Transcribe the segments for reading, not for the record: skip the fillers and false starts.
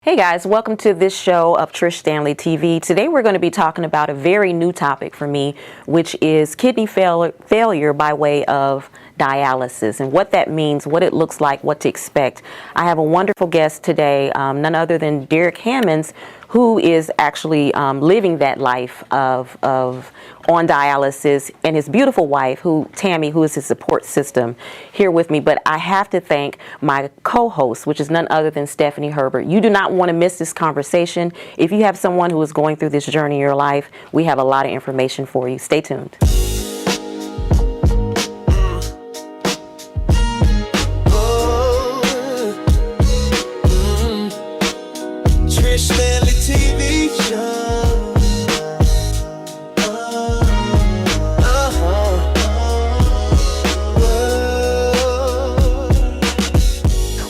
Hey guys, welcome to this show of Trish Standley TV. Today we're going to be talking about a very new topic for me, which is kidney failure by way of dialysis and what that means, what it looks like, what to expect. I have a wonderful guest today, none other than Derek Hammonds, who is actually living that life of on dialysis, and his beautiful wife, Tammy, who is his support system, here with me. But I have to thank my co-host, which is none other than Stephanie Herbert. You do not want to miss this conversation. If you have someone who is going through this journey in your life, we have a lot of information for you. Stay tuned. Trish Standley TV show.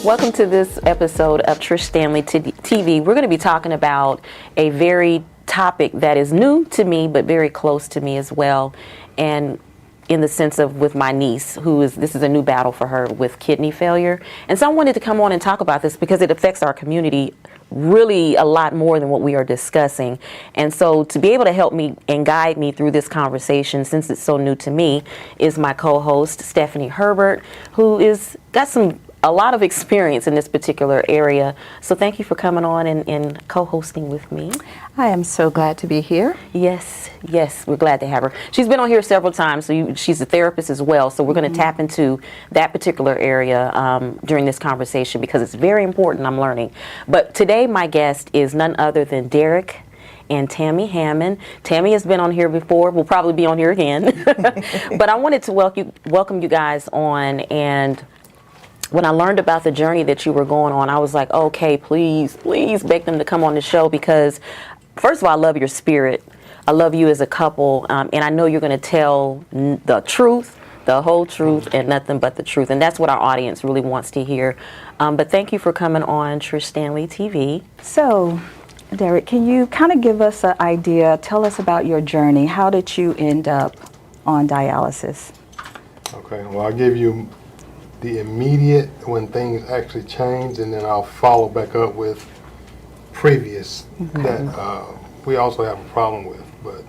Welcome to this episode of Trish Standley TV. We're going to be talking about a very topic that is new to me, but very close to me as well. And in the sense of with my niece, this is a new battle for her with kidney failure. And so I wanted to come on and talk about this because it affects our community really a lot more than what we are discussing. And so to be able to help me and guide me through this conversation, since it's so new to me, is my co-host, Stephanie Herbert, who is got a lot of experience in this particular area. So thank you for coming on and co-hosting with me. I am so glad to be here. Yes, we're glad to have her. She's been on here several times, so she's a therapist as well. So we're going to tap into that particular area during this conversation because it's very important, I'm learning. But today my guest is none other than Derek and Tammy Hammond. Tammy has been on here before, will probably be on here again. But I wanted to welcome you guys on, and when I learned about the journey that you were going on, I was like, okay, please beg them to come on the show because, first of all, I love your spirit. I love you as a couple, and I know you're going to tell the truth, the whole truth, and nothing but the truth. And that's what our audience really wants to hear. But thank you for coming on Trish Standley TV. So, Derek, can you kind of give us an idea, tell us about your journey. How did you end up on dialysis? Okay, well, I'll give you the immediate when things actually change, and then I'll follow back up with previous that we also have a problem with. But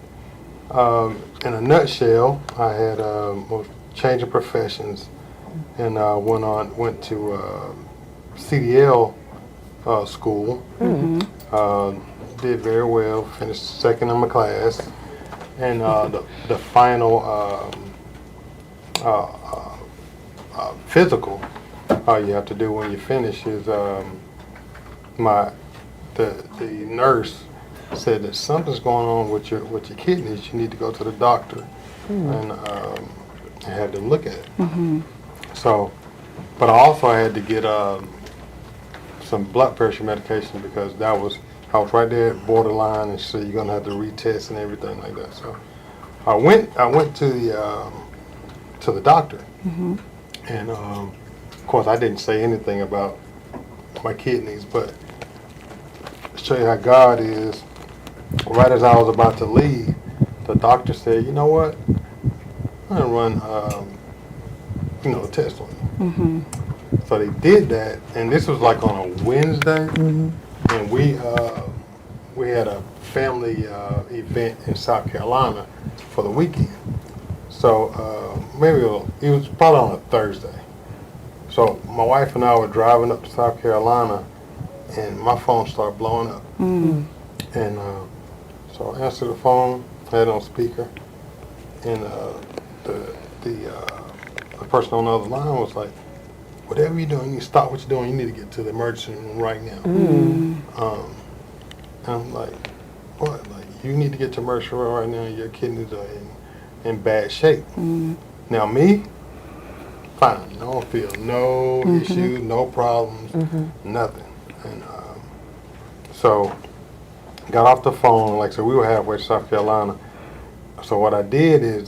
in a nutshell, I had a change of professions, and went to CDL school. Did very well, finished second in my class, and the final physical you have to do when you finish is the nurse said that something's going on with your kidneys. You need to go to the doctor, and I had them look at it. So, but I also had to get some blood pressure medication because I was right there at borderline, and so you're gonna have to retest and everything like that. So I went to the doctor. And of course, I didn't say anything about my kidneys, but to show you how God is, right as I was about to leave, the doctor said, you know what, I'm going to run, a test on you. So they did that, and this was like on a Wednesday, and we had a family event in South Carolina for the weekend. So maybe it was probably on a Thursday. So my wife and I were driving up to South Carolina, and my phone started blowing up. And so I answered the phone, had it on speaker, and the person on the other line was like, whatever you're doing, you need to stop what you're doing. You need to get to the emergency room right now. And I'm like, what? Like, you need to get to the emergency room right now. Your kidneys are in bad shape. Now me, fine. I don't feel no issues, no problems, nothing. And so got off the phone. Like I said, we were halfway to South Carolina. So what I did is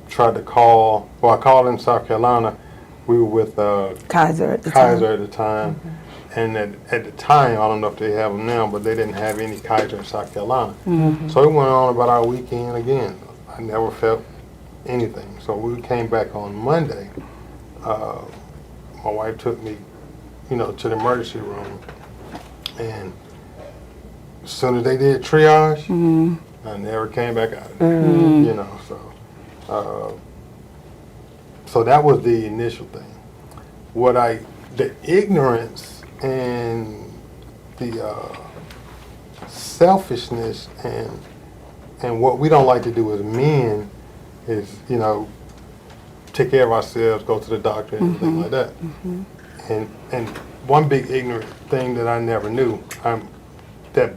tried to call. Well, I called in South Carolina. We were with Kaiser at the time. And at the time, I don't know if they have them now, but they didn't have any Kaiser in South Carolina. So it went on about our weekend again. I never felt anything. So we came back on Monday. My wife took me, to the emergency room, And as soon as they did triage, I never came back out of there. You know, so that was the initial thing. The ignorance and the selfishness and what we don't like to do as men is, you know, take care of ourselves, go to the doctor and things like that. And one big ignorant thing that I never knew, that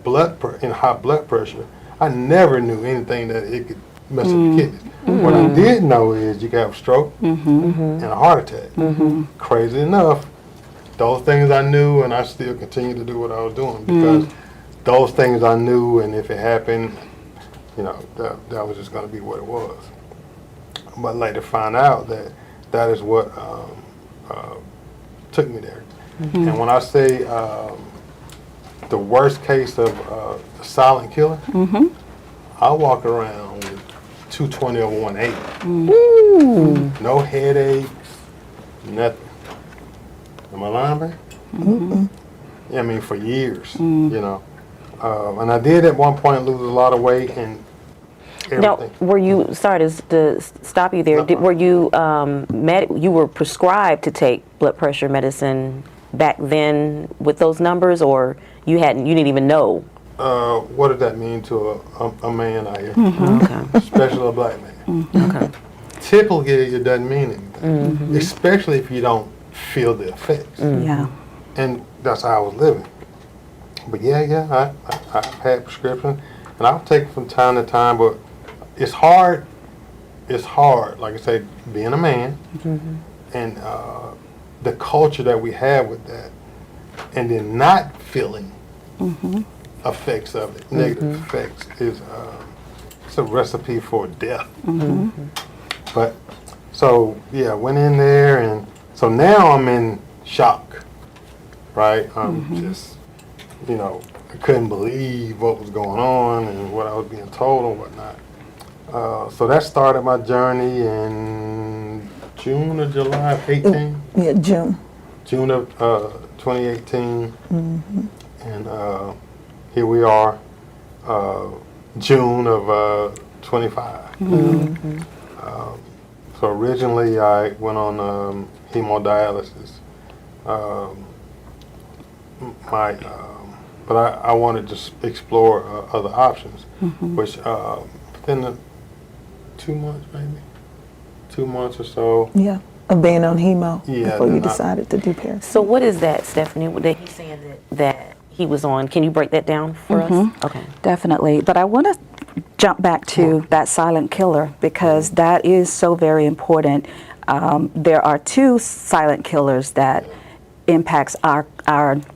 high blood pressure, I never knew anything that it could mess up the kidneys. What I did know is you can have a stroke and a heart attack. Crazy enough, those things I knew, and I still continue to do what I was doing because those things I knew, and if it happened, you know, that was just going to be what it was. But later find out that is what took me there. And when I say the worst case of the silent killer, I walk around with 220 over 180. No headaches, nothing. Am I lying, man? Yeah, I mean, for years, you know. And I did at one point lose a lot of weight and everything. Now, were you, sorry to stop you there, were you, you were prescribed to take blood pressure medicine back then with those numbers, or you didn't even know? What did that mean to a man out here? Okay. Especially a black man. Okay. Typically, it doesn't mean anything, especially if you don't feel the effects. Yeah. And that's how I was living. But yeah, I've had prescriptions, and I'll take it from time to time, but it's hard. It's hard, like I say, being a man, and the culture that we have with that, and then not feeling effects of it, negative effects, is it's a recipe for death. But so yeah, went in there, and so now I'm in shock, right? I'm just, you know, I couldn't believe what was going on and what I was being told and whatnot. So that started my journey in June or July of 18. Yeah, June. June of 2018. And here we are, June of 25. So originally I went on hemodialysis. But I wanted to explore other options, which within 2 months, maybe 2 months or so. Yeah, of being on hemo before you then decided to do Paris. So what is that, Stephanie, that he's saying that he was on? Can you break that down for us? Okay. Definitely. But I want to jump back to that silent killer, because that is so very important. There are two silent killers that impacts our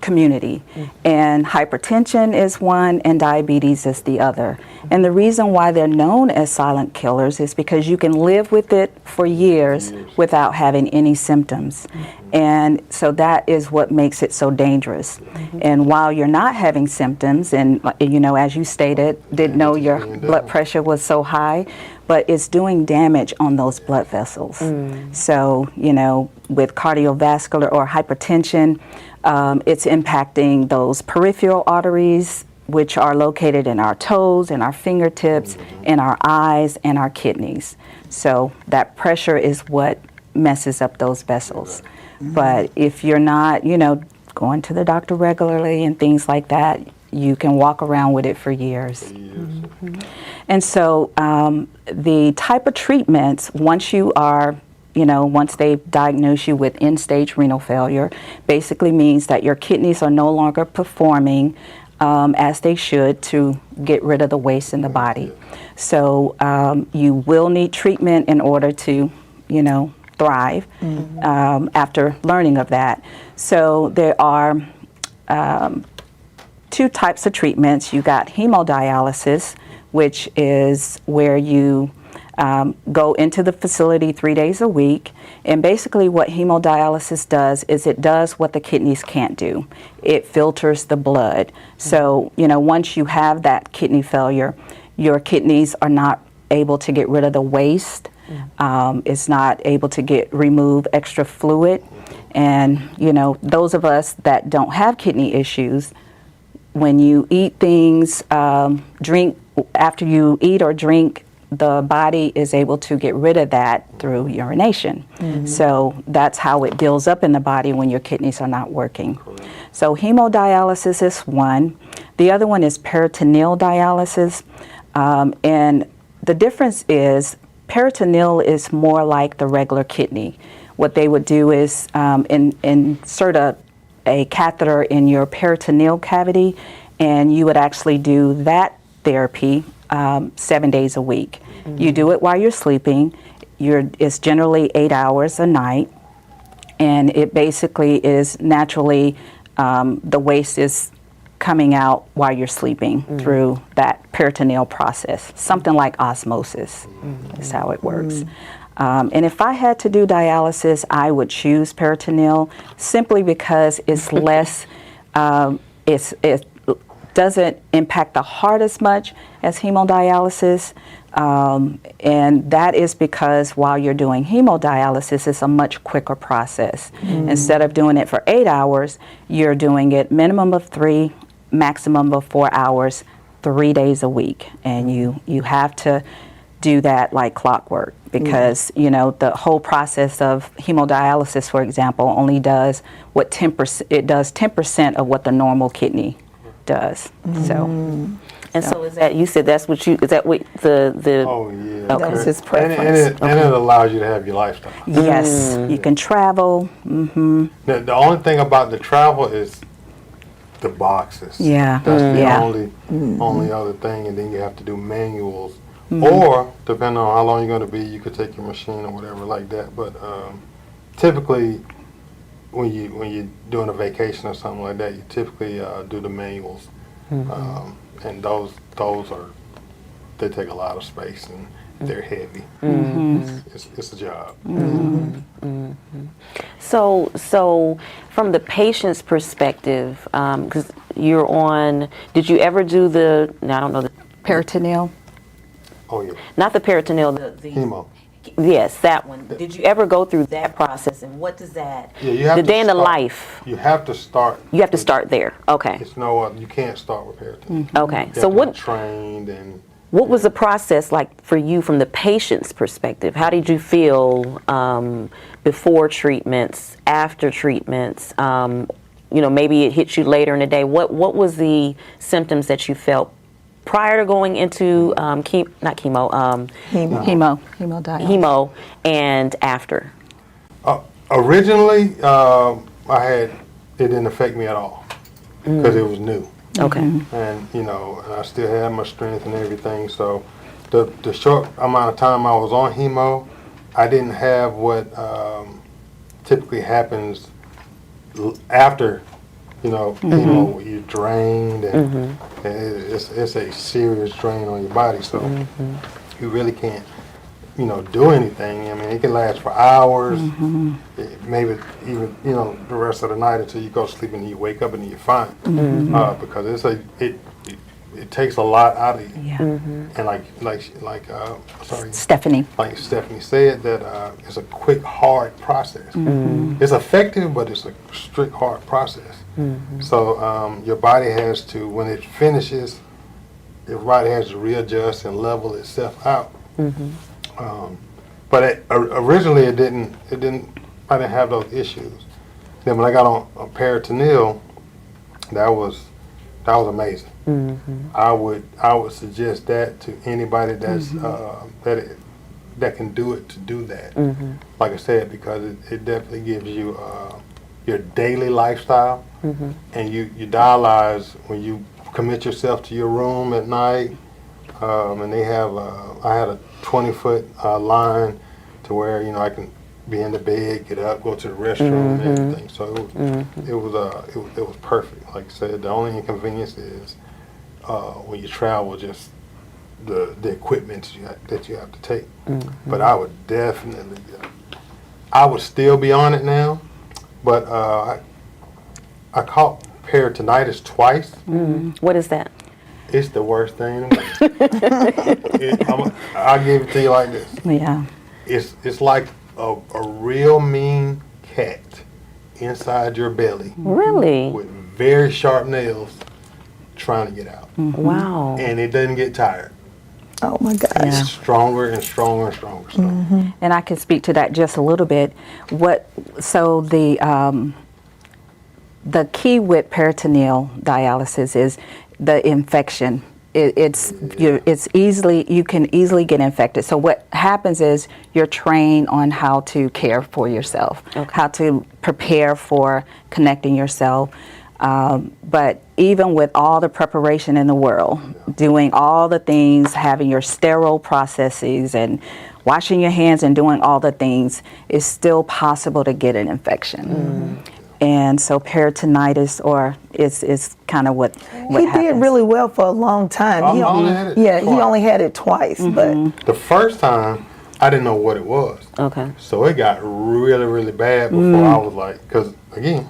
community, and hypertension is one and diabetes is the other. And the reason why they're known as silent killers is because you can live with it for years without having any symptoms. And so that is what makes it so dangerous. And while you're not having symptoms, and you know, as you stated, didn't know your blood pressure was so high, but it's doing damage on those blood vessels. So, you know, with cardiovascular or hypertension, it's impacting those peripheral arteries, which are located in our toes, in our fingertips, in our eyes, and our kidneys. So that pressure is what messes up those vessels. But if you're not, you know, going to the doctor regularly and things like that, you can walk around with it for years. And so the type of treatments, once you are, you know, once they diagnose you with end-stage renal failure, basically means that your kidneys are no longer performing as they should to get rid of the waste in the body. So you will need treatment in order to, you know, thrive after learning of that. So there are two types of treatments. You got hemodialysis, which is where you go into the facility 3 days a week, and basically what hemodialysis does is it does what the kidneys can't do. It filters the blood. So, you know, once you have that kidney failure, your kidneys are not able to get rid of the waste. It's not able to remove extra fluid. And, you know, those of us that don't have kidney issues, when you eat things, drink, after you eat or drink, the body is able to get rid of that through urination. So that's how it builds up in the body when your kidneys are not working. So hemodialysis is one. The other one is peritoneal dialysis. And the difference is peritoneal is more like the regular kidney. What they would do is insert a catheter in your peritoneal cavity, and you would actually do that therapy 7 days a week. You do it while you're sleeping. It's generally 8 hours a night, and it basically is naturally the waste is coming out while you're sleeping through that peritoneal process. Something like osmosis is how it works. And if I had to do dialysis, I would choose peritoneal simply because it's less, it doesn't impact the heart as much as hemodialysis. And that is because while you're doing hemodialysis, it's a much quicker process. Instead of doing it for 8 hours, you're doing it minimum of 3, maximum of 4 hours, 3 days a week. And you have to do that like clockwork because, you know, the whole process of hemodialysis, for example, only does what 10%, it does 10% of what the normal kidney does. And so is that, you said that's what you, is that what the Oh, yeah. Okay. That was his And preference. it allows you to have your lifestyle. Yes, you can travel. The only thing about the travel is the boxes. Yeah. That's the Yeah. only other thing, and then you have to do manuals. Or, depending on how long you're going to be, you could take your machine or whatever like that. But typically, when you're doing a vacation or something like that, you typically do the manuals. And those are, they take a lot of space and they're heavy. It's a job. So from the patient's perspective, because you're on, did you ever do the, I don't know, the Peritoneal. Oh, yeah. not the peritoneal, the Chemo. Yes, that one. Did you ever go through that process, and what does that, Yeah, you have the to day in the start- life, You have to start. you have to start there. Okay. It's no other. You can't start with peritoneal. Okay. You So have to be what trained and. what was the process like for you from the patient's perspective? How did you feel before treatments, after treatments? You know, maybe it hit you later in the day. What was the symptoms that you felt prior to going into Hemodialysis. hemo and after? Originally, it didn't affect me at all because it was new. Okay. And, you know, I still had my strength and everything. So the short amount of time I was on hemo, I didn't have what typically happens after, you know, hemo, where you're drained and it's a serious drain on your body. So you really can't, you know, do anything. I mean, it can last for hours, maybe even, you know, the rest of the night until you go to sleep and you wake up and you're fine. Because it takes a lot out of you. Yeah. And like Stephanie. like Stephanie said, that it's a quick, hard process. It's effective, but it's a strict, hard process. So your body has to, when it finishes, your body has to readjust and level itself out. But originally I didn't have those issues. Then when I got on peritoneal, that was amazing. I would suggest that to anybody that's that can do it, to do that. Like I said, because it definitely gives you your daily lifestyle, and you dialyze when you commit yourself to your room at night. And they have I had a 20-foot line to where, you know, I can be in the bed, get up, go to the restroom, and everything. So it was perfect. Like I said, the only inconvenience is when you travel, just the equipment that you have to take. But I would definitely, I would still be on it now. But I caught peritonitis twice. What is that? It's the worst thing in the world. I'll give it to you like this. Yeah. It's like a real mean cat inside your belly Really? with very sharp nails, trying to get out. Wow. And it doesn't get tired. Oh my gosh. Yeah. It's stronger and stronger and stronger. So. And I can speak to that just a little bit. So the key with peritoneal dialysis is the infection. It's easily, you can easily get infected. So what happens is you're trained on how to care for yourself, how to prepare for connecting yourself. But even with all the preparation in the world, doing all the things, having your sterile processes and washing your hands and doing all the things, it's still possible to get an infection. And so peritonitis is kind of what He happens. did really well for a long time. I only had it he twice. only had it twice, but The first time, I didn't know what it was. Okay. So it got really, really bad before I was like, because again,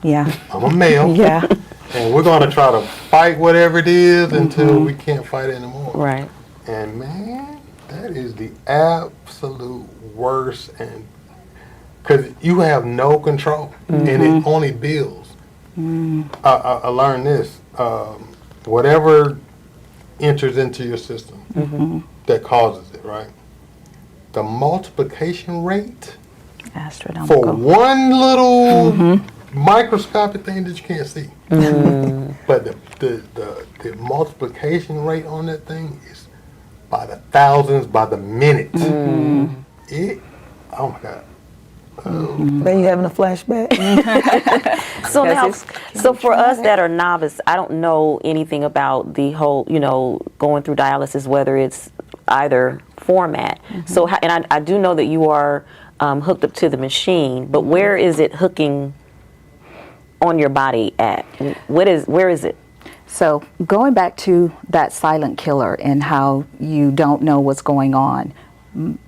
Yeah. I'm a male. Yeah. And we're going to try to fight whatever it is until we can't fight anymore. Right. And man, that is the absolute worst. And because you have no control and it only builds. I learned this. Whatever enters into your system that causes it, right? The multiplication rate for Astronomical. one little microscopic thing that you can't see. But the multiplication rate on that thing is by the thousands, by the minute. It, oh my God. then you having a flashback. So now, it's so for us that are novice, I don't know anything about the whole, going through dialysis, whether it's either format. So, and I do know that you are hooked up to the machine, but where is it hooking on your body at? Where is it? So going back to that silent killer and how you don't know what's going on,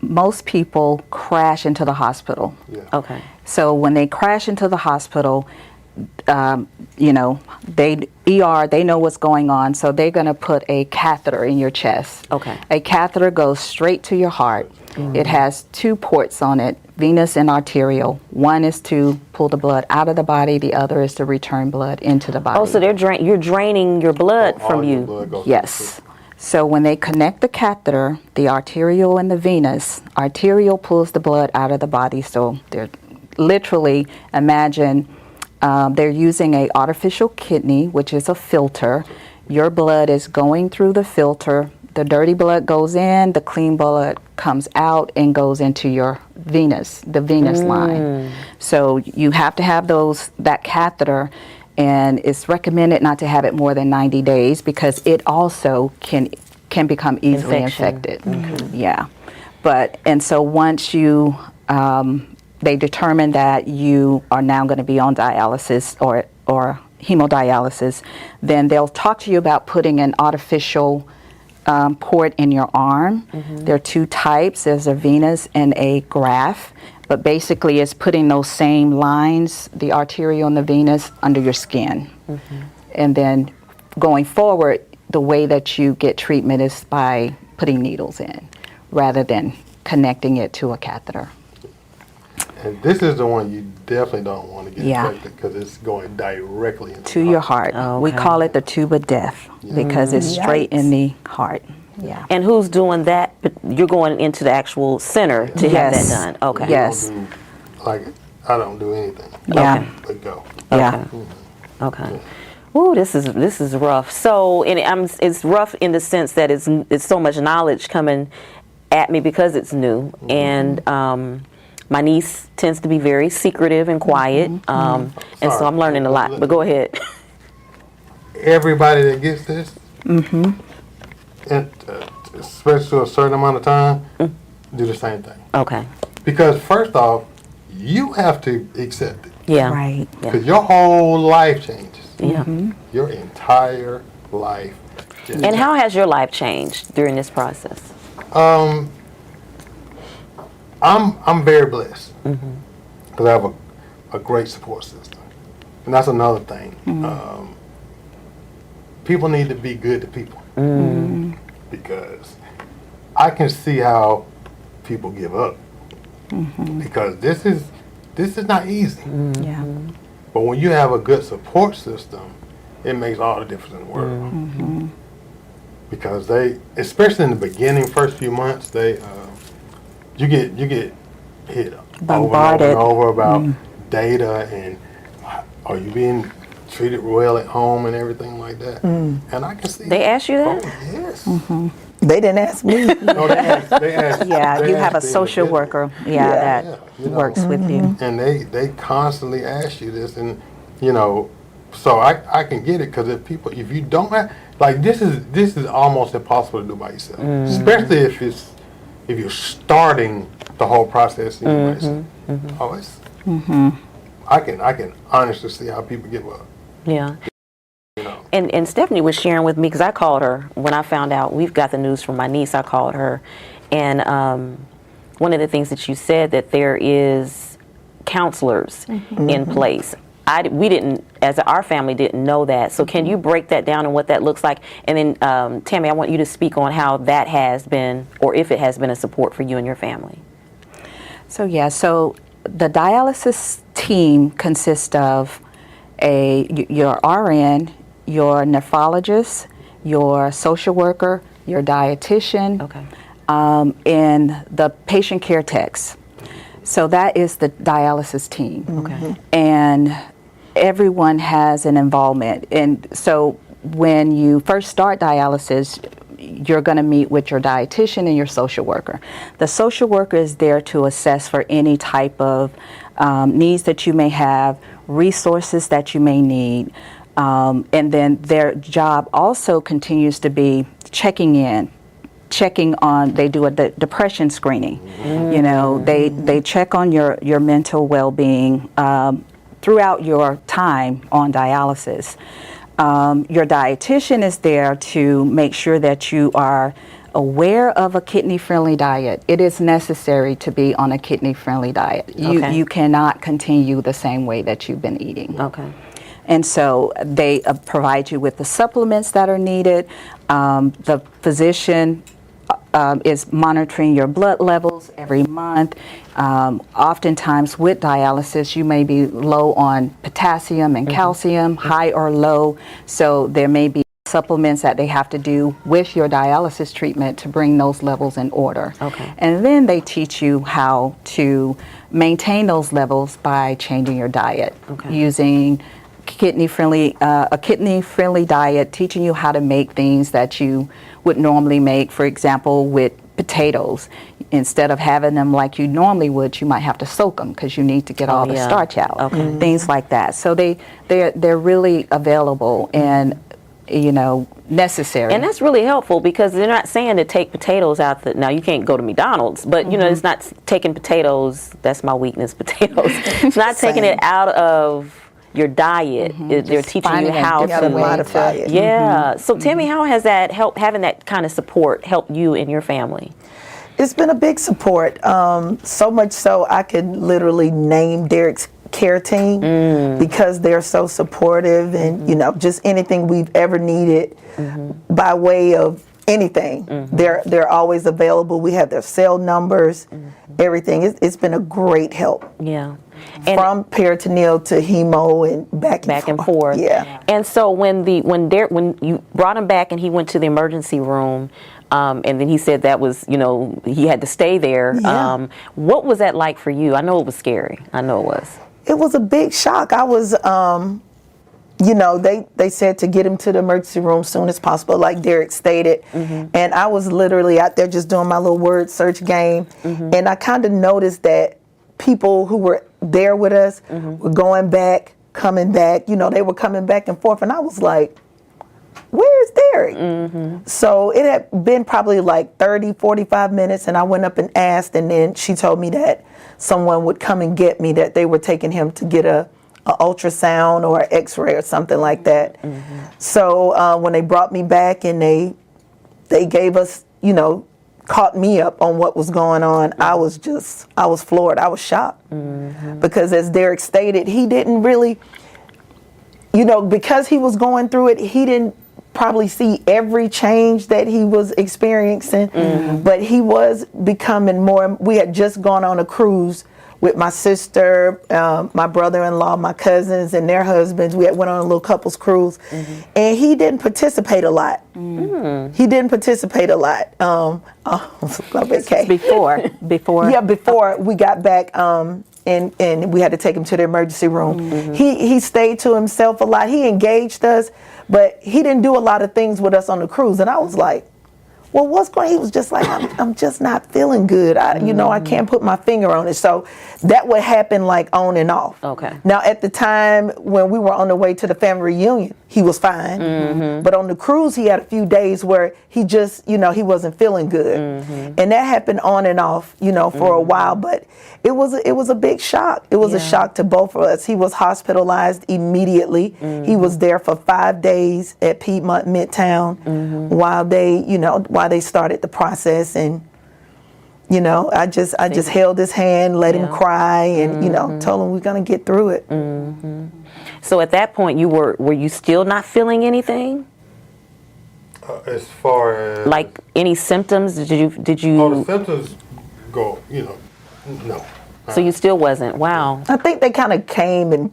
most people crash into the hospital. Yeah. Okay. So when they crash into the hospital, they know what's going on, so they're going to put a catheter in your chest. Okay. A catheter goes straight to your heart. It has 2 ports on it, venous and arterial. One is to pull the blood out of the body, the other is to return blood into the body. Oh, so you're draining your blood All from your you. blood goes to the Yes. system. So when they connect the catheter, the arterial and the venous, arterial pulls the blood out of the body. So they're literally, imagine they're using a artificial kidney, which is a filter. Your blood is going through the filter. The dirty blood goes in, the clean blood comes out and goes into your venous, the venous line. So you have to have that catheter, and it's recommended not to have it more than 90 days because it also can become easily Infection. infected. Yeah. And so once you they determine that you are now going to be on dialysis or hemodialysis, then they'll talk to you about putting an artificial port in your arm. There are 2 types. There's a venous and a graft. But basically it's putting those same lines, the arterial and the venous, under your skin. And then going forward, the way that you get treatment is by putting needles in rather than connecting it to a catheter. And this is the one you definitely don't want to get Yeah. infected because it's going directly into To the your heart. heart. We call it the tube of death because it's straight in the heart. Yeah. And who's doing that? But you're going into the actual center to have that Yes. done. Okay. You Yes. don't do, like, I don't do anything. Yeah. But go. Yeah. Okay. Ooh, this is rough. So, it's rough in the sense that it's so much knowledge coming at me because it's new, and my niece tends to be very secretive and quiet, and so Sorry. I'm learning a lot. But go ahead. Everybody that gets this, and, especially to a certain amount of time, do the same thing. Okay. Because first off, you have to accept it. Yeah. Right. Because your whole life changes. Yeah. Your entire life changes. And how has your life changed during this process? I'm very blessed because I have a great support system, and that's another thing. People need to be good to people because I can see how people give up because this is not easy. Yeah. But when you have a good support system, it makes all the difference in the world. Because they, especially in the beginning, first few months, you get hit Bombarded. over about data and are you being treated well at home and everything like that. And I can see They ask you that? Oh, yes. They didn't ask me. No, they ask. Yeah, they you have a ask the social individual. worker, Yeah. that you know. works with you. And they constantly ask you this, and you know, so I can get it, because if you don't have, like, this is almost impossible to do by yourself, especially if you're starting the whole process anyway. Oh, it's I can honestly see how people give up. Yeah. You know. And Stephanie was sharing with me, because I called her when I found out we've got the news from my niece. I called her, and one of the things that you said, that there is counselors in place. We didn't, as our family, didn't know that. So can you break that down and what that looks like? And then Tammy, I want you to speak on how that has been, or if it has been, a support for you and your family. So so the dialysis team consists of your RN, your nephrologist, your social worker, your dietitian, Okay. and the patient care techs. So that is the dialysis team. Okay. And everyone has an involvement. And so when you first start dialysis, you're going to meet with your dietitian and your social worker. The social worker is there to assess for any type of needs that you may have, resources that you may need, and then their job also continues to be checking on, they do a depression screening. You know, they check on your mental well-being throughout your time on dialysis. Your dietitian is there to make sure that you are aware of a kidney-friendly diet. It is necessary to be on a kidney-friendly diet. Okay. You cannot continue the same way that you've been eating. Okay. And so they provide you with the supplements that are needed. The physician is monitoring your blood levels every month. Oftentimes with dialysis, you may be low on potassium and calcium, high or low. So there may be supplements that they have to do with your dialysis treatment to bring those levels in order. Okay. And then they teach you how to maintain those levels by changing your diet, using a kidney-friendly diet, teaching you how to make things that you would normally make. For example, with potatoes, instead of having them like you normally would, you might have to soak them because you need to get all the starch out. Things like that. So they're really available and necessary. And that's really helpful, because they're not saying to take potatoes out. Now, you can't go to McDonald's, but it's not taking potatoes. That's my weakness, potatoes. It's not taking it out of your diet. They're teaching you how to modify it. Yeah. So Tammy, how has that helped, having that kind of support, helped you and your family? It's been a big support, so much so I could literally name Derek's care team because they're so supportive, and just anything we've ever needed by way of anything, they're always available. We have their cell numbers, everything. It's been a great help. Yeah. And from peritoneal to hemo and back and forth. Yeah. And so when you brought him back and he went to the emergency room, and then he said that was, he had to stay there. Yeah. What was that like for you? I know it was scary. I know it was. It was a big shock. I was, they said to get him to the emergency room as soon as possible, like Derek stated. And I was literally out there just doing my little word search game. And I kind of noticed that people who were there with us were going back, coming back. They were coming back and forth. And I was like, where's Derek? So it had been probably like 30, 45 minutes. And I went up and asked. And then she told me that someone would come and get me, that they were taking him to get a ultrasound or an x-ray or something like that. So when they brought me back and they gave us, caught me up on what was going on, I was floored. I was shocked. Because as Derek stated, he didn't really, because he was going through it, he didn't probably see every change that he was experiencing, but he was becoming more. We had just gone on a cruise with my sister, my brother-in-law, my cousins, and their husbands. We went on a little couples cruise, and he didn't participate a lot. He didn't participate a lot. Before. Yeah, before we got back, and we had to take him to the emergency room. He stayed to himself a lot. He engaged us, but he didn't do a lot of things with us on the cruise. And I was like, well, what's going on? He was just like, I'm just not feeling good. I can't put my finger on it. So that would happen like on and off. Okay. Now, at the time when we were on the way to the family reunion, he was fine. But on the cruise, he had a few days where he just, he wasn't feeling good. And that happened on and off, for a while. But it was a big shock. It was a shock to both of us. He was hospitalized immediately. He was there for 5 days at Piedmont Midtown while they started the process. And I just held his hand, let him cry, and told him we're gonna get through it. So at that point, were you still not feeling anything? As far as Like any symptoms? Did you? oh, the symptoms go, no. So you still wasn't. Wow. I think they kind of came and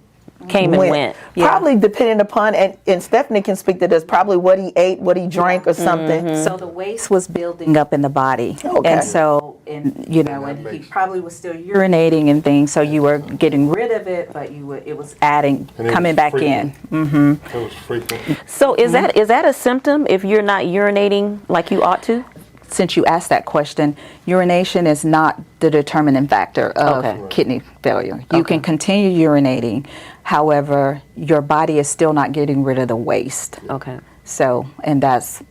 went. Probably depending upon, and Stephanie can speak to this, probably what he ate, what he drank, or something. So the waste was building up in the body. Okay. And so, and he probably was still urinating and things, so you were getting rid of it, but it was And it coming was back frequent. in. It was frequent. So is that a symptom if you're not urinating like you ought to? Since you asked that question, urination is not the determining factor of Okay. kidney failure. You can continue urinating, however, your body is still not getting rid of the waste. Okay. So, and that's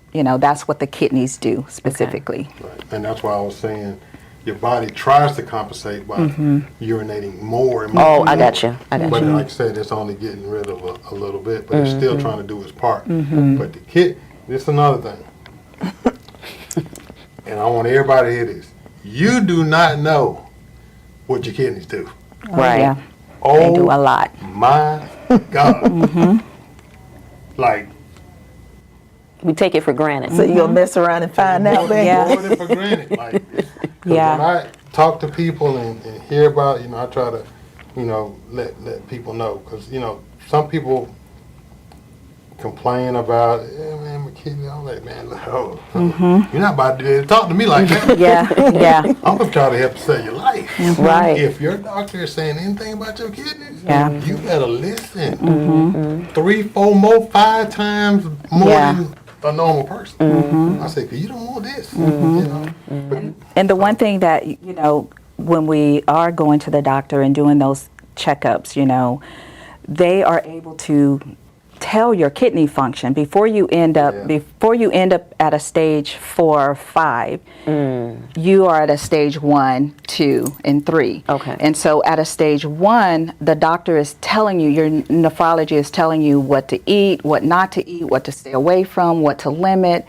what the kidneys do specifically. Right. And that's why I was saying your body tries to compensate by urinating more and more. Oh, I got you. But like I said, it's only getting rid of a little bit, but it's still trying to do its part. But the this is another thing. And I want everybody to hear this. You do not know what your kidneys do. Right. Yeah. Oh, They do a lot. my God. Like, We take it for granted. So you'll mess around and find out. Yeah. more than for granted. Like, 'cause Yeah. when I talk to people and hear about, I try to, let people know. Because, some people complain about, man, my kidney. I'm like, man, look, you're not about to talk to me like that. Yeah. I'm gonna try to help save your life. Right. If your doctor is saying anything about your kidneys, Yeah. you better listen. 3, 4 more, 5 times more than a normal person. I say, 'cause you don't want this. But And the one thing that, when we are going to the doctor and doing those checkups, they are able to tell your kidney function before you end up at a stage 4 or 5. You are at a stage 1, 2, and 3. Okay. And so at a stage 1, the doctor is telling you, your nephrology is telling you what to eat, what not to eat, what to stay away from, what to limit,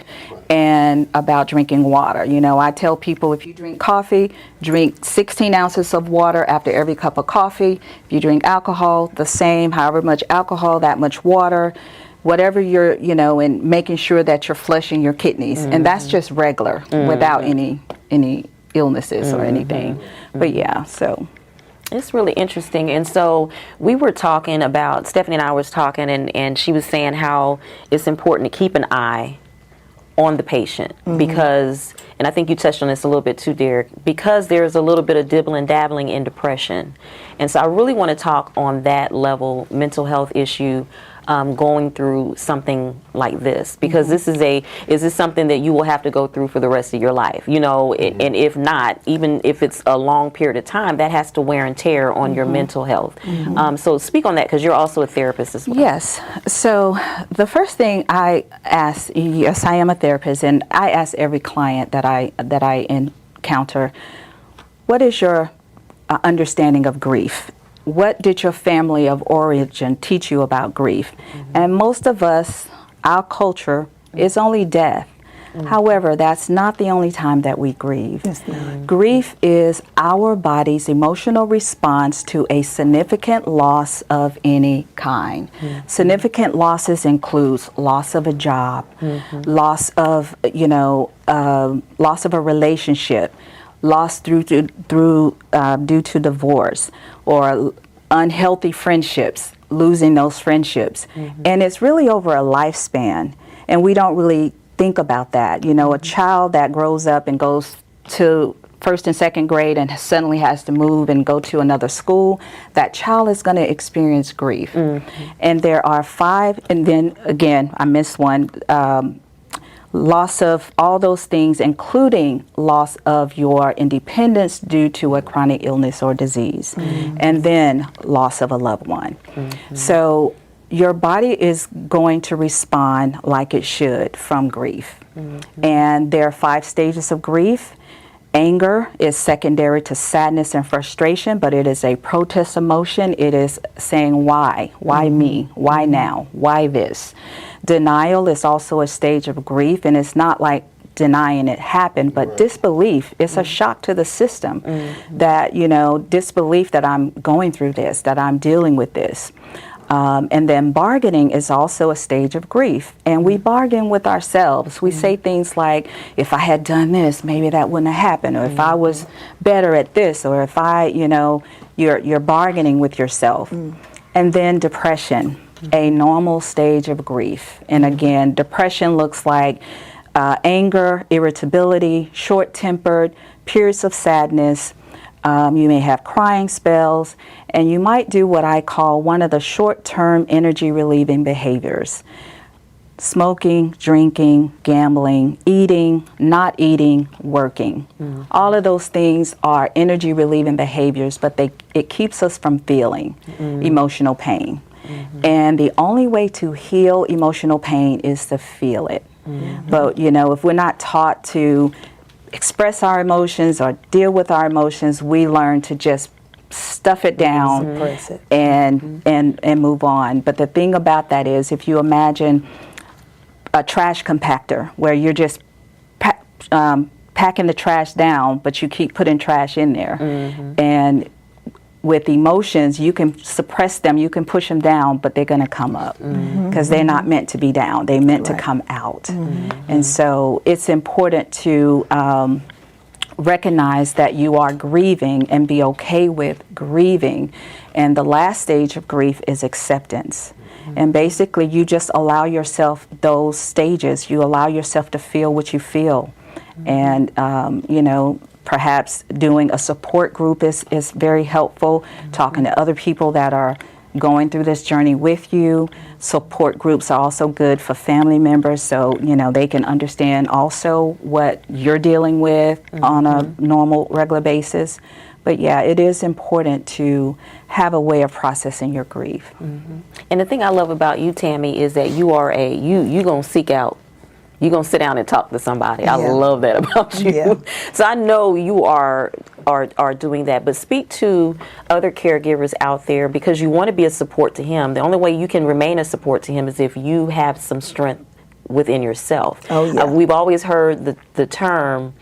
and about drinking water. I tell people, if you drink coffee, drink 16 ounces of water after every cup of coffee. If you drink alcohol, the same, however much alcohol, that much water. Whatever you're, and making sure that you're flushing your kidneys. And that's just regular without any illnesses or anything. But yeah, so. It's really interesting. And so we were talking about, Stephanie and I was talking, and she was saying how it's important to keep an eye on the patient because, and I think you touched on this a little bit too, Derek, because there's a little bit of dibbling dabbling in depression. And so I really want to talk on that level, mental health issue, going through something like this, because is this something that you will have to go through for the rest of your life? And if not, even if it's a long period of time, that has to wear and tear on your mental health. So speak on that, because you're also a therapist as well. Yes. So the first thing I ask, yes, I am a therapist, and I ask every client that I encounter, what is your understanding of grief? What did your family of origin teach you about grief? And most of us, our culture is only death. However, that's not the only time that we grieve. Grief is our body's emotional response to a significant loss of any kind. Significant losses includes loss of a job, loss of, loss of a relationship, loss due to divorce, or unhealthy friendships, losing those friendships. And it's really over a lifespan, and we don't really think about that. You know, a child that grows up and goes to first and second grade and suddenly has to move and go to another school, that child is going to experience grief. And there are 5, and then again, I missed one, loss of all those things, including loss of your independence due to a chronic illness or disease, and then loss of a loved one. So your body is going to respond like it should from grief. And there are 5 stages of grief. Anger is secondary to sadness and frustration, but it is a protest emotion. It is saying, why? Why me? Why now? Why this? Denial is also a stage of grief, and it's not like denying it happened, but disbelief is a shock to the system. That, you know, disbelief that I'm going through this, that I'm dealing with this. And then bargaining is also a stage of grief. And we bargain with ourselves. We say things like, if I had done this, maybe that wouldn't have happened. Or if I was better at this, or if I, you know, you're bargaining with yourself. And then depression, a normal stage of grief. And again, depression looks like anger, irritability, short-tempered, periods of sadness. You may have crying spells, and you might do what I call one of the short-term energy-relieving behaviors. Smoking, drinking, gambling, eating, not eating, working. All of those things are energy-relieving behaviors, but it keeps us from feeling emotional pain. And the only way to heal emotional pain is to feel it. But, you know, if we're not taught to express our emotions or deal with our emotions, we learn to just stuff it down, suppress it, and move on. But the thing about that is, if you imagine a trash compactor where you're just packing the trash down, but you keep putting trash in there, and with emotions, you can suppress them, you can push them down, but they're going to come up because they're not meant to be down. They're meant to come out. And so it's important to recognize that you are grieving and be okay with grieving. And the last stage of grief is acceptance. And basically, you just allow yourself those stages. You allow yourself to feel what you feel. And, you know, perhaps doing a support group is very helpful, talking to other people that are going through this journey with you. Support groups are also good for family members, so, you know, they can understand also what you're dealing with on a normal, regular basis. But yeah, it is important to have a way of processing your grief. And the thing I love about you, Tammy, is that you are you gonna seek out. You're going to sit down and talk to somebody. I love that about you. So I know you are doing that. But speak to other caregivers out there, because you want to be a support to him. The only way you can remain a support to him is if you have some strength within yourself. We've always heard the term,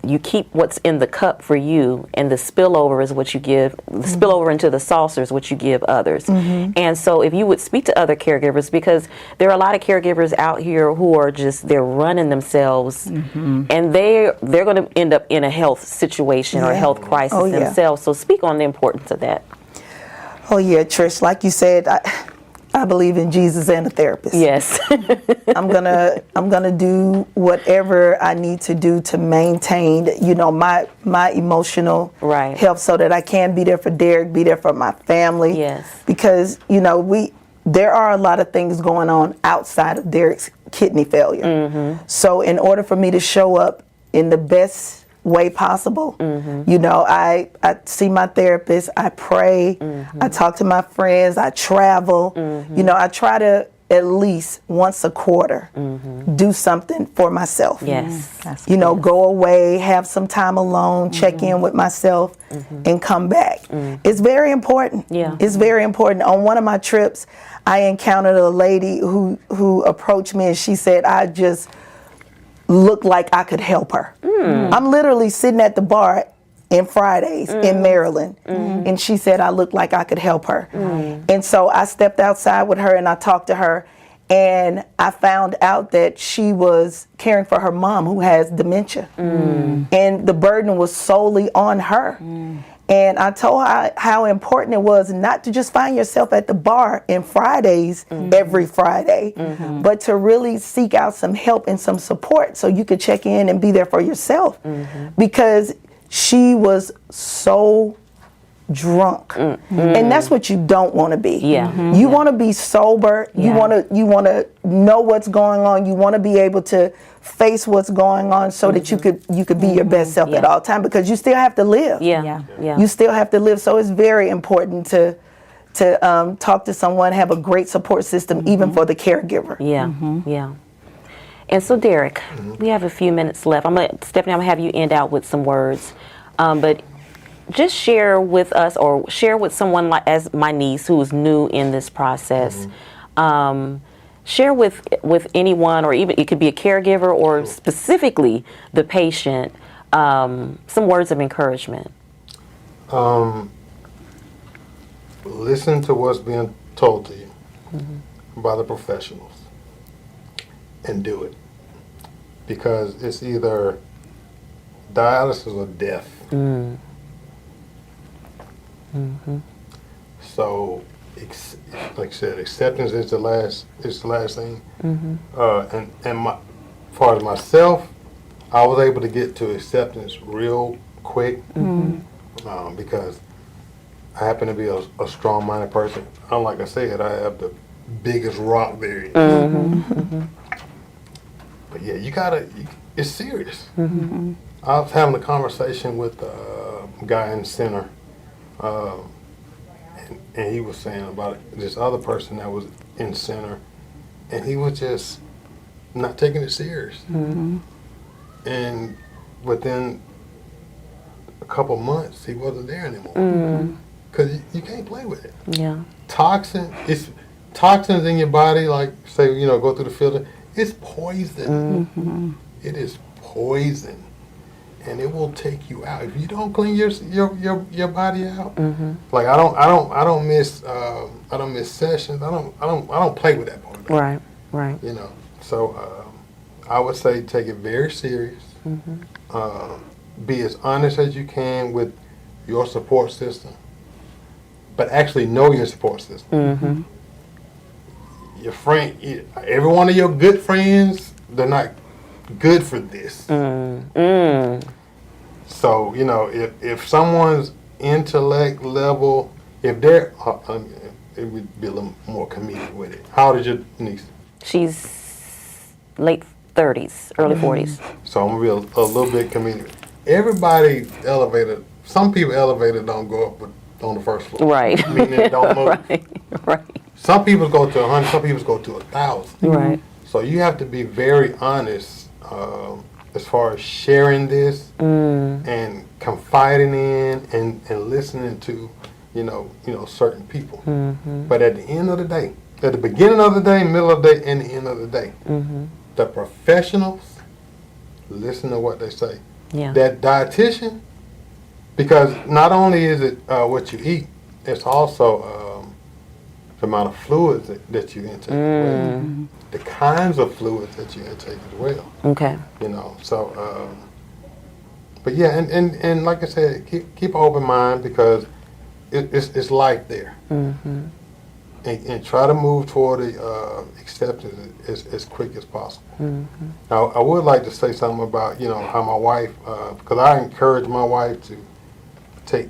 you keep what's in the cup for you, and the spillover is what you give, the spillover into the saucer is what you give others. And so if you would speak to other caregivers, because there are a lot of caregivers out here who are just, they're running themselves, and they're going to end up in a health situation or a health crisis themselves. So speak on the importance of that. Oh yeah, Trish, like you said, I believe in Jesus and a therapist. Yes. I'm gonna do whatever I need to do to maintain, you know, my emotional health, so that I can be there for Derek, be there for my family. Yes. Because, you know, there are a lot of things going on outside of Derek's kidney failure. So in order for me to show up in the best way possible, you know, I see my therapist, I pray, I talk to my friends, I travel, you know, I try to at least once a quarter do something for myself. You know, go away, have some time alone, check in with myself, and come back. It's very important. It's very important. On one of my trips, I encountered a lady who approached me, and she said, I just looked like I could help her. I'm literally sitting at the bar in Fridays in Maryland, and she said I looked like I could help her. And so I stepped outside with her and I talked to her, And I found out that she was caring for her mom who has dementia. And the burden was solely on her. And I told her how important it was not to just find yourself at the bar in Fridays, every Friday, but to really seek out some help and some support so you could check in and be there for yourself. Because she was so drunk, and that's what you don't want to be. You want to be sober. You want to know what's going on. You want to be able to face what's going on so that you could be your best self at all time, because you still have to live. You still have to live. So it's very important to talk to someone, have a great support system, even for the caregiver. And so, Derek, we have a few minutes left. Stephanie, I'm gonna have you end out with some words, but just share with us, or share with someone like as my niece who is new in this process. Share with anyone, or even it could be a caregiver or specifically the patient, some words of encouragement. Listen to what's being told to you by the professionals and do it, because it's either dialysis or death. So, like I said, acceptance is the last thing. And far as myself, I was able to get to acceptance real quick because I happen to be a strong-minded person. Like I said, I have the biggest rock there is. But yeah, it's serious. I was having a conversation with a guy in center, and he was saying about this other person that was in center, and he was just not taking it serious. And within a couple months, he wasn't there anymore. Because you can't play with it. Toxins in your body, like say, go through the filter, it's poison. It is poison. And it will take you out if you don't clean your body out. Like I don't miss sessions. I don't play with that part. Right. So I would say take it very serious. Be as honest as you can with your support system, but actually know your support system. Your friend, every one of your good friends, they're not good for this. So, if someone's intellect level, if they're, it would be a little more comedic with it. How old is your niece? She's late 30s, early 40s. So I'm going to be a little bit comedic. Everybody elevator, some people elevator don't go up on the first floor. Right. Meaning it don't move. Right. Some people go to 100, some people go to 1,000. Right. So you have to be very honest as far as sharing this and confiding in and listening to, certain people. But at the end of the day, at the beginning of the day, middle of the day, and the end of the day, the professionals listen to what they say. That dietitian, because not only is it what you eat, it's also the amount of fluids that you intake as well. The kinds of fluids that you intake as well. Okay. So, but yeah, and like I said, keep an open mind, because it's life there. And try to move toward the acceptance as quick as possible. Now, I would like to say something about, how my wife, because I encourage my wife to take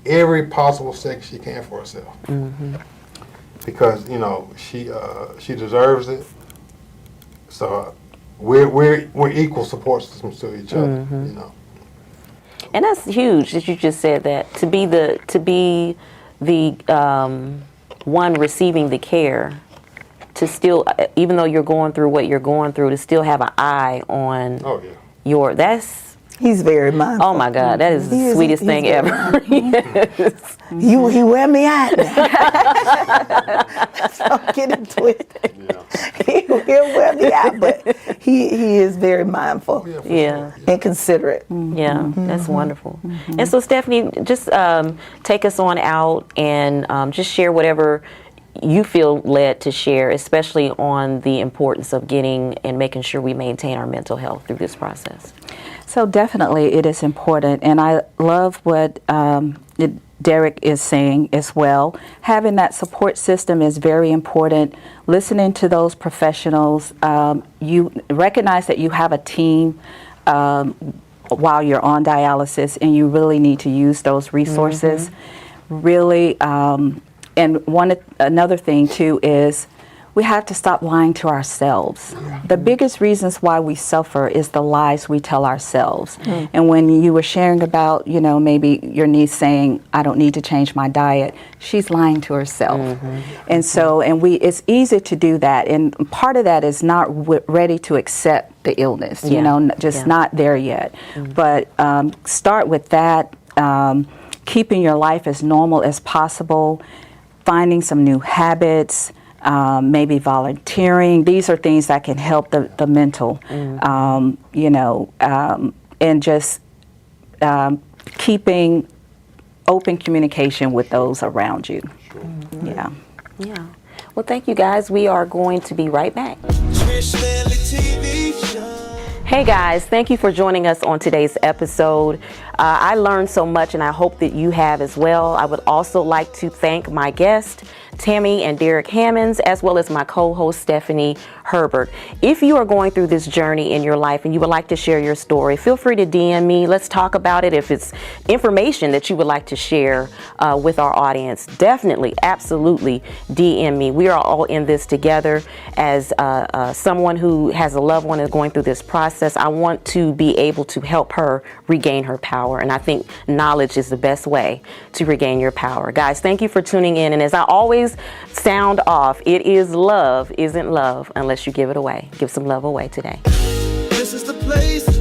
every possible second she can for herself. Because, she deserves it. So we're equal support systems to each other, And that's huge that you just said that, to be the one receiving the care, to still, even though you're going through what you're going through, to still have an eye on He's very mindful. Oh my God, that is the sweetest thing ever. Yes. He wear me out. Don't get it twisted. He'll wear me out, but he is very mindful and considerate. That's wonderful. And so, Stephanie, just take us on out and just share whatever you feel led to share, especially on the importance of getting and making sure we maintain our mental health through this process? So definitely it is important, and I love what Derek is saying as well. Having that support system is very important. Listening to those professionals, you recognize that you have a team while you're on dialysis, and you really need to use those resources. Really, and another thing too is we have to stop lying to ourselves. The biggest reasons why we suffer is the lies we tell ourselves. And when you were sharing about, you know, maybe your niece saying, I don't need to change my diet, she's lying to herself. And so, it's easy to do that. And part of that is not ready to accept the illness, you know, just not there yet. But start with that, keeping your life as normal as possible, finding some new habits, maybe volunteering. These are things that can help the mental, you know, and just keeping open communication with those around you. Yeah. Yeah. Well, thank you guys. We are going to be right back. Trish Standley TV show. Hey guys, thank you for joining us on today's episode. I learned so much, and I hope that you have as well. I would also like to thank my guest, Tammy and Derek Hammonds, as well as my co-host, Stephanie Herbert. If you are going through this journey in your life and you would like to share your story, feel free to DM me. Let's talk about it. If it's information that you would like to share with our audience, definitely, absolutely DM me. We are all in this together. As someone who has a loved one and going through this process, I want to be able to help her regain her power. And I think knowledge is the best way to regain your power. Guys, thank you for tuning in. And as I always sound off, it is love isn't love unless you give it away. Give some love away today. This is the place